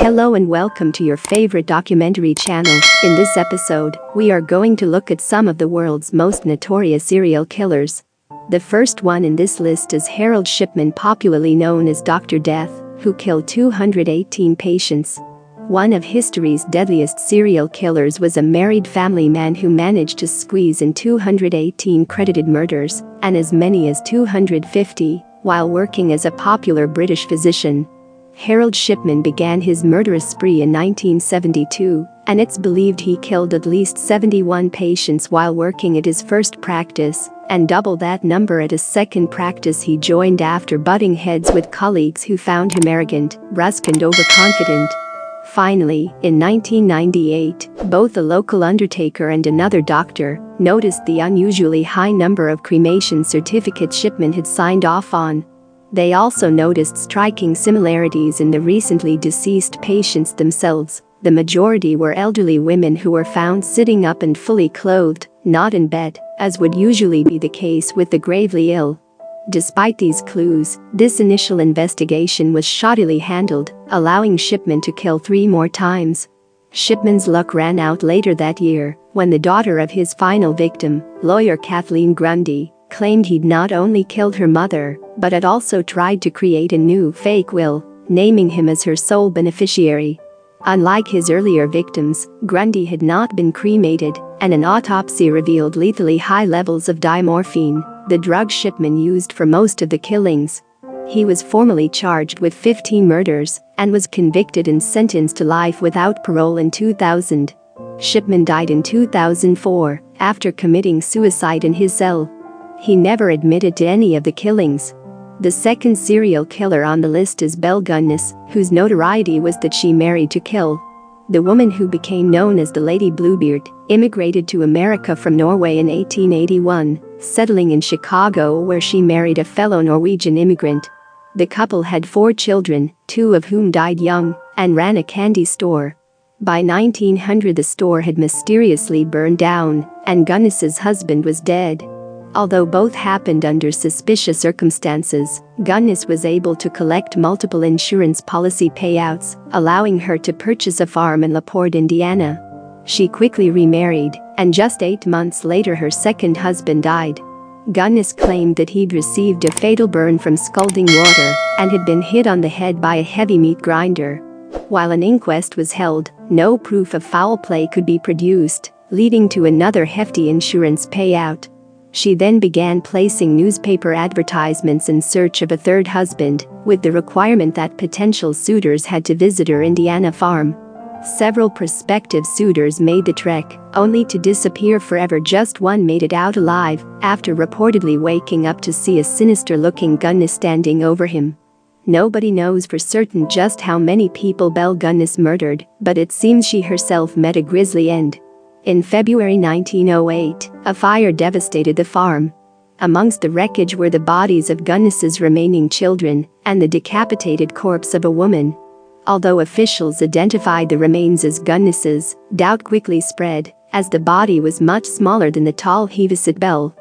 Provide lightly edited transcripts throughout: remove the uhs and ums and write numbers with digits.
Hello and welcome to your favorite documentary channel. In this episode, we are going to look at some of the world's most notorious serial killers. The first one in this list is Harold Shipman, popularly known as Dr. Death, who killed 218 patients. One of history's deadliest serial killers was a married family man who managed to squeeze in 218 credited murders and as many as 250 while working as a popular British physician. Harold Shipman began his murderous spree in 1972, and it's believed he killed at least 71 patients while working at his first practice, and double that number at a second practice he joined after butting heads with colleagues who found him arrogant, brusque and overconfident. Finally, in 1998, both a local undertaker and another doctor noticed the unusually high number of cremation certificates Shipman had signed off on. They also noticed striking similarities in the recently deceased patients themselves. The majority were elderly women who were found sitting up and fully clothed, not in bed, as would usually be the case with the gravely ill. Despite these clues, this initial investigation was shoddily handled, allowing Shipman to kill 3 more times. Shipman's luck ran out later that year when the daughter of his final victim, lawyer Kathleen Grundy, claimed he'd not only killed her mother, but had also tried to create a new fake will, naming him as her sole beneficiary. Unlike his earlier victims, Grundy had not been cremated, and an autopsy revealed lethally high levels of dimorphine, the drug Shipman used for most of the killings. He was formally charged with 15 murders and was convicted and sentenced to life without parole in 2000. Shipman died in 2004 after committing suicide in his cell. He never admitted to any of the killings. The second serial killer on the list is Belle Gunness, whose notoriety was that she married to kill. The woman, who became known as the Lady Bluebeard, immigrated to America from Norway in 1881, settling in Chicago where she married a fellow Norwegian immigrant. The couple had 4 children, 2 of whom died young, and ran a candy store. By 1900 the store had mysteriously burned down, and Gunness's husband was dead. Although both happened under suspicious circumstances, Gunness was able to collect multiple insurance policy payouts, allowing her to purchase a farm in LaPorte, Indiana. She quickly remarried, and just 8 months later her second husband died. Gunness claimed that he'd received a fatal burn from scalding water and had been hit on the head by a heavy meat grinder. While an inquest was held, no proof of foul play could be produced, leading to another hefty insurance payout. She then began placing newspaper advertisements in search of a third husband, with the requirement that potential suitors had to visit her Indiana farm. Several prospective suitors made the trek, only to disappear forever. Just one made it out alive, after reportedly waking up to see a sinister-looking Gunness standing over him. Nobody knows for certain just how many people Belle Gunness murdered, but it seems she herself met a grisly end. In February 1908, a fire devastated the farm. Amongst the wreckage were the bodies of Gunness's remaining children and the decapitated corpse of a woman. Although officials identified the remains as Gunness's, doubt quickly spread, as the body was much smaller than the tall Heaviside Belle.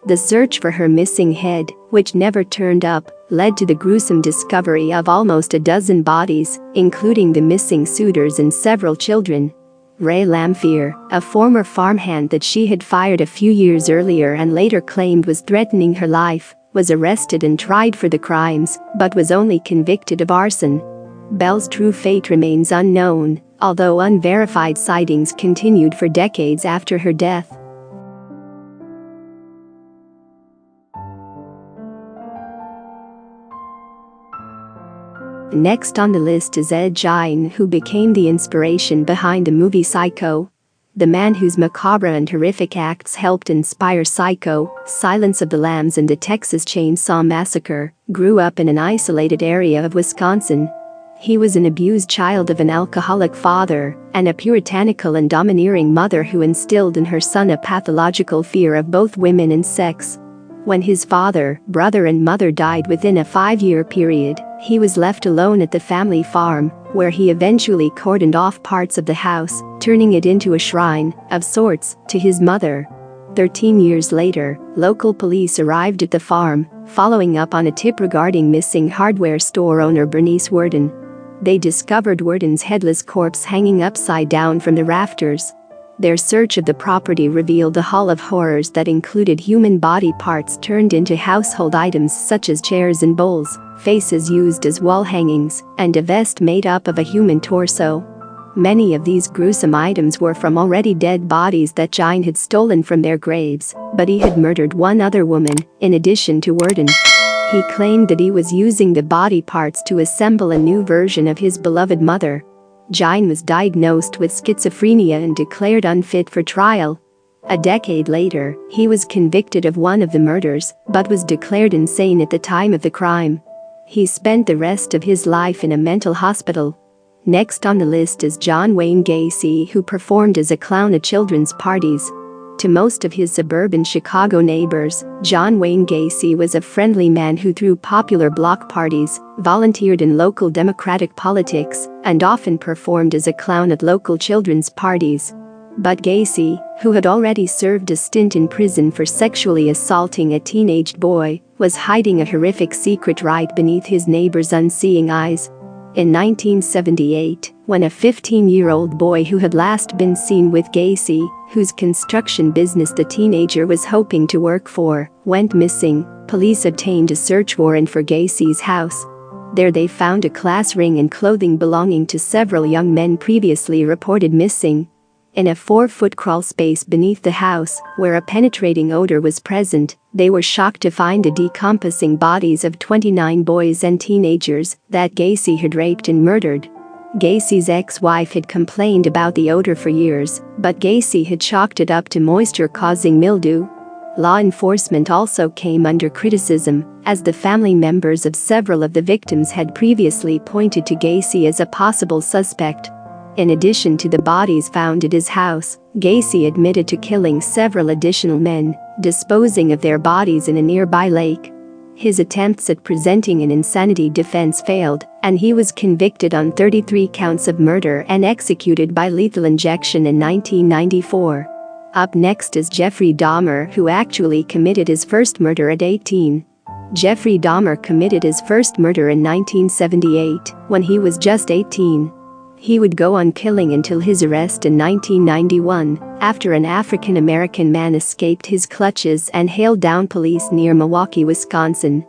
The search for her missing head, which never turned up, led to the gruesome discovery of almost a dozen bodies, including the missing suitors and several children. Ray Lamphere, a former farmhand that she had fired a few years earlier and later claimed was threatening her life, was arrested and tried for the crimes, but was only convicted of arson. Belle's true fate remains unknown, although unverified sightings continued for decades after her death. Next on the list is Gein, who became the inspiration behind the movie Psycho. The man whose macabre and horrific acts helped inspire Psycho, Silence of the Lambs and the Texas Chainsaw Massacre, grew up in an isolated area of Wisconsin. He was an abused child of an alcoholic father and a puritanical and domineering mother who instilled in her son a pathological fear of both women and sex. When his father, brother and mother died within a 5-year period, he was left alone at the family farm, where he eventually cordoned off parts of the house, turning it into a shrine, of sorts, to his mother. 13 years later, local police arrived at the farm, following up on a tip regarding missing hardware store owner Bernice Worden. They discovered Worden's headless corpse hanging upside down from the rafters. Their search of the property revealed a hall of horrors that included human body parts turned into household items such as chairs and bowls, faces used as wall hangings, and a vest made up of a human torso. Many of these gruesome items were from already dead bodies that Gein had stolen from their graves, but he had murdered one other woman, in addition to Worden. He claimed that he was using the body parts to assemble a new version of his beloved mother. Gein was diagnosed with schizophrenia and declared unfit for trial. A decade later, he was convicted of one of the murders, but was declared insane at the time of the crime. He spent the rest of his life in a mental hospital. Next on the list is John Wayne Gacy, who performed as a clown at children's parties. To most of his suburban Chicago neighbors, John Wayne Gacy was a friendly man who threw popular block parties, volunteered in local Democratic politics, and often performed as a clown at local children's parties. But Gacy, who had already served a stint in prison for sexually assaulting a teenage boy, was hiding a horrific secret right beneath his neighbors' unseeing eyes. In 1978, when a 15-year-old boy who had last been seen with Gacy, whose construction business the teenager was hoping to work for, went missing, police obtained a search warrant for Gacy's house. There they found a class ring and clothing belonging to several young men previously reported missing. In a 4-foot crawl space beneath the house, where a penetrating odor was present, they were shocked to find the decomposing bodies of 29 boys and teenagers that Gacy had raped and murdered. Gacy's ex-wife had complained about the odor for years, but Gacy had chalked it up to moisture-causing mildew. Law enforcement also came under criticism, as the family members of several of the victims had previously pointed to Gacy as a possible suspect. In addition to the bodies found at his house, Gacy admitted to killing several additional men, disposing of their bodies in a nearby lake. His attempts at presenting an insanity defense failed, and he was convicted on 33 counts of murder and executed by lethal injection in 1994. Up next is Jeffrey Dahmer, who actually committed his first murder at 18. Jeffrey Dahmer committed his first murder in 1978, when he was just 18. He would go on killing until his arrest in 1991, after an African-American man escaped his clutches and hailed down police near Milwaukee, Wisconsin.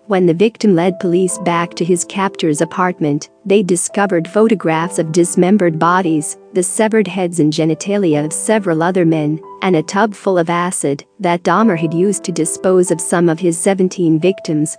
When the victim led police back to his captor's apartment, they discovered photographs of dismembered bodies, the severed heads and genitalia of several other men, and a tub full of acid that Dahmer had used to dispose of some of his 17 victims.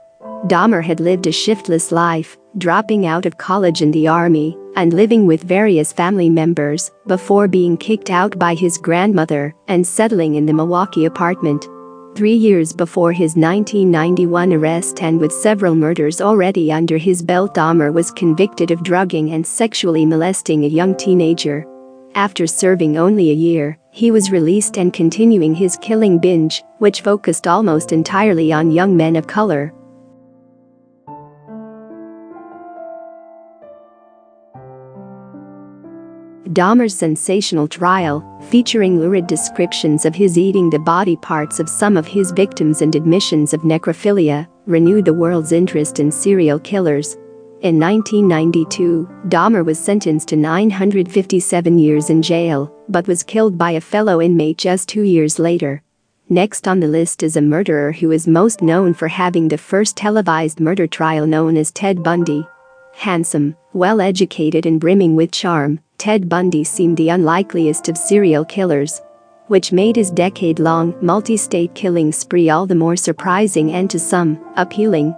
Dahmer had lived a shiftless life, dropping out of college and the army, and living with various family members before being kicked out by his grandmother and settling in the Milwaukee apartment. 3 years before his 1991 arrest and with several murders already under his belt, Dahmer was convicted of drugging and sexually molesting a young teenager. After serving only a year, he was released and continuing his killing binge, which focused almost entirely on young men of color. Dahmer's sensational trial, featuring lurid descriptions of his eating the body parts of some of his victims and admissions of necrophilia, renewed the world's interest in serial killers. In 1992, Dahmer was sentenced to 957 years in jail, but was killed by a fellow inmate just 2 years later. Next on the list is a murderer who is most known for having the first televised murder trial, known as Ted Bundy. Handsome, well-educated and brimming with charm, Ted Bundy seemed the unlikeliest of serial killers, which made his decade-long, multi-state killing spree all the more surprising and, to some, appealing.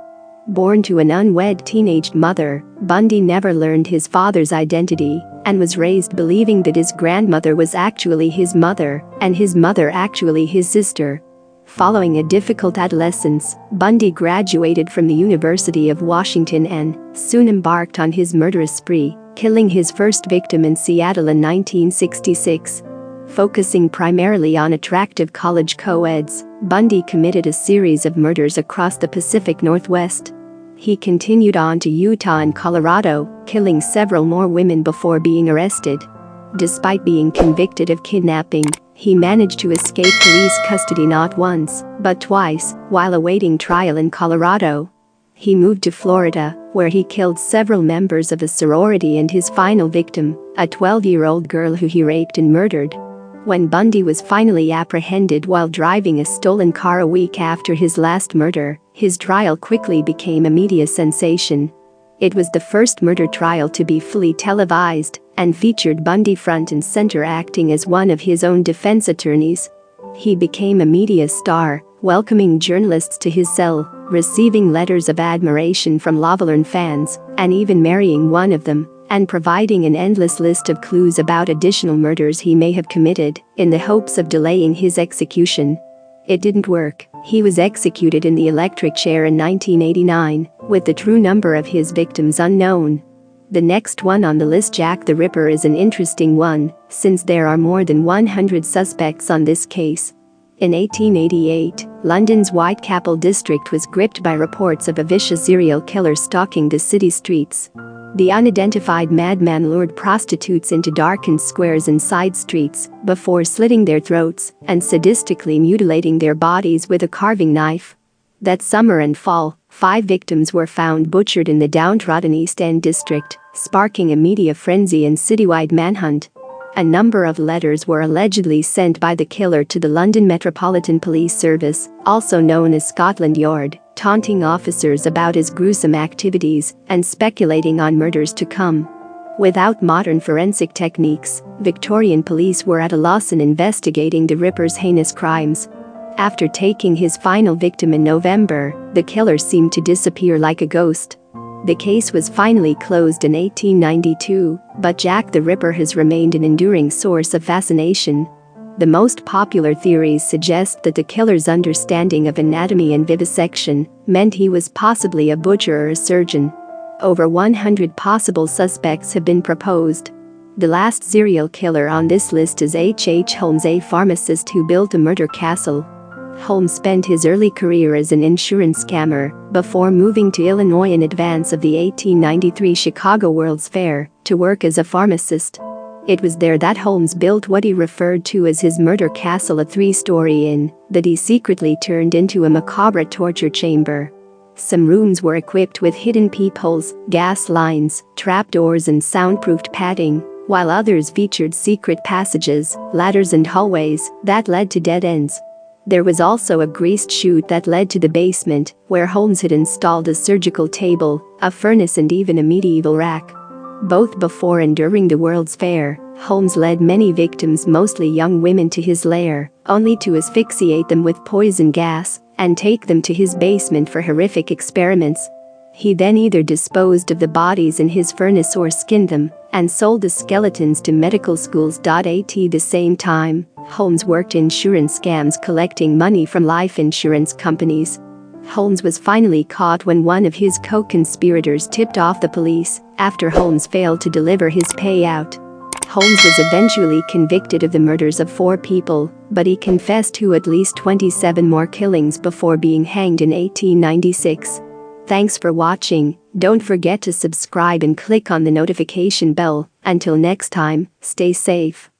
Born to an unwed teenage mother, Bundy never learned his father's identity and was raised believing that his grandmother was actually his mother and his mother actually his sister. Following a difficult adolescence, Bundy graduated from the University of Washington and soon embarked on his murderous spree, killing his first victim in Seattle in 1966. Focusing primarily on attractive college co-eds, Bundy committed a series of murders across the Pacific Northwest. He continued on to Utah and Colorado, killing several more women before being arrested. Despite being convicted of kidnapping, he managed to escape police custody not once, but twice, while awaiting trial in Colorado. He moved to Florida, where he killed several members of a sorority and his final victim, a 12-year-old girl who he raped and murdered. When Bundy was finally apprehended while driving a stolen car a week after his last murder, his trial quickly became a media sensation. It was the first murder trial to be fully televised and featured Bundy front and center acting as one of his own defense attorneys. He became a media star, welcoming journalists to his cell, receiving letters of admiration from Lovelorn fans, and even marrying one of them, and providing an endless list of clues about additional murders he may have committed, in the hopes of delaying his execution. It didn't work. He was executed in the electric chair in 1989, with the true number of his victims unknown. The next one on the list, Jack the Ripper, is an interesting one, since there are more than 100 suspects on this case. In 1888, London's Whitechapel district was gripped by reports of a vicious serial killer stalking the city streets. The unidentified madman lured prostitutes into darkened squares and side streets before slitting their throats and sadistically mutilating their bodies with a carving knife. That summer and fall, 5 victims were found butchered in the downtrodden East End district, sparking a media frenzy and citywide manhunt. A number of letters were allegedly sent by the killer to the London Metropolitan Police Service, also known as Scotland Yard, taunting officers about his gruesome activities and speculating on murders to come. Without modern forensic techniques, Victorian police were at a loss in investigating the Ripper's heinous crimes. After taking his final victim in November, the killer seemed to disappear like a ghost. The case was finally closed in 1892, but Jack the Ripper has remained an enduring source of fascination. The most popular theories suggest that the killer's understanding of anatomy and vivisection meant he was possibly a butcher or a surgeon. Over 100 possible suspects have been proposed. The last serial killer on this list is H. Holmes, a pharmacist who built a murder castle. Holmes spent his early career as an insurance scammer before moving to Illinois in advance of the 1893 Chicago World's Fair to work as a pharmacist. It was there that Holmes built what he referred to as his murder castle, a 3-story inn that he secretly turned into a macabre torture chamber. Some rooms were equipped with hidden peepholes, gas lines, trapdoors and soundproofed padding, while others featured secret passages, ladders and hallways that led to dead ends. There was also a greased chute that led to the basement, where Holmes had installed a surgical table, a furnace and even a medieval rack. Both before and during the World's Fair, Holmes led many victims, mostly young women, to his lair, only to asphyxiate them with poison gas and take them to his basement for horrific experiments. He then either disposed of the bodies in his furnace or skinned them and sold the skeletons to medical schools. At the same time, Holmes worked insurance scams, collecting money from life insurance companies. Holmes was finally caught when one of his co-conspirators tipped off the police after Holmes failed to deliver his payout. Holmes was eventually convicted of the murders of 4 people, but he confessed to at least 27 more killings before being hanged in 1896. Thanks for watching. Don't forget to subscribe and click on the notification bell. Until next time, stay safe.